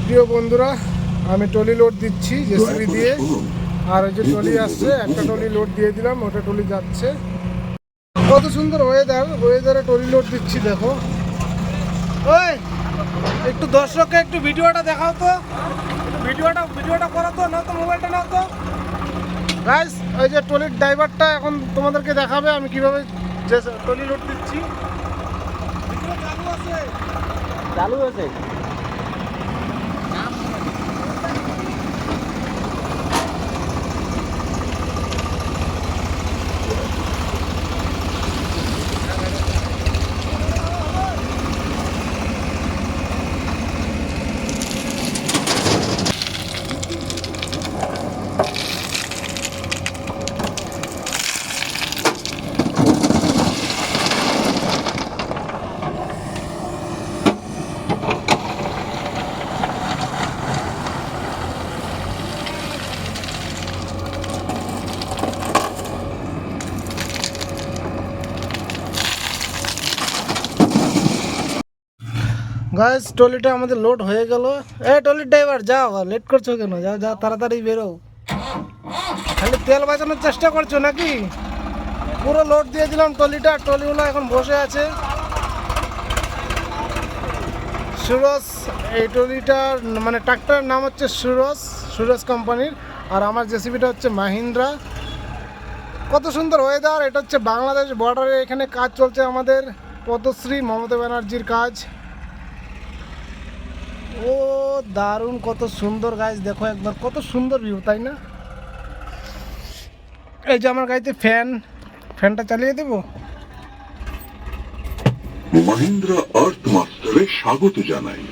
প্রিয় বন্ধুরা, আমি ট্রলি লোড দিচ্ছি জেসিবি দিয়ে। আর ওই যে ট্রলি আসছে, একটা ট্রলি লোড দিয়ে দিলাম, ওটা ট্রলি যাচ্ছে। কত সুন্দর ওয়েদারে ট্রলি লোড দিচ্ছি দেখো। ওই একটু দর্শককে একটু ভিডিওটা দেখাও তো, ভিডিওটা করো তো, নাও তো মোবাইলটা নাও তো গাইস। ওই যে ট্রলির ড্রাইভারটা এখন তোমাদেরকে দেখাবে আমি কিভাবে ট্রলি লোড দিচ্ছি। ভিডিও চালু আছে। গাইস, ট্রলিটা আমাদের লোড হয়ে গেল। ট্রলির ড্রাইভার যাও, লেট করছো কেন? যাও যাও, তাড়াতাড়ি বেরো। খালি তেল বাঁচানোর চেষ্টা করছো নাকি? পুরো লোড দিয়ে দিলাম ট্রলিটা। ট্রলিগুলো এখন বসে আছে। সুরজ, এই ট্রলিটার মানে ট্রাক্টরের নাম হচ্ছে সুরজ কোম্পানির। আর আমার জেসিবিটা হচ্ছে মাহিন্দ্রা। কত সুন্দর ওয়েদার। এটা হচ্ছে বাংলাদেশ বর্ডারে, এখানে কাজ চলছে আমাদের পদ্মশ্রী মমতা ব্যানার্জির কাজ। ও দারুণ, কত সুন্দর গাছ দেখো একবার, কত সুন্দর ভিউ, তাই না? এই যে আমার গাড়িতে ফ্যানটা চালিয়ে দেবো। মহিন্দ্রা আর্থ মাস্টারে স্বাগত জানাই।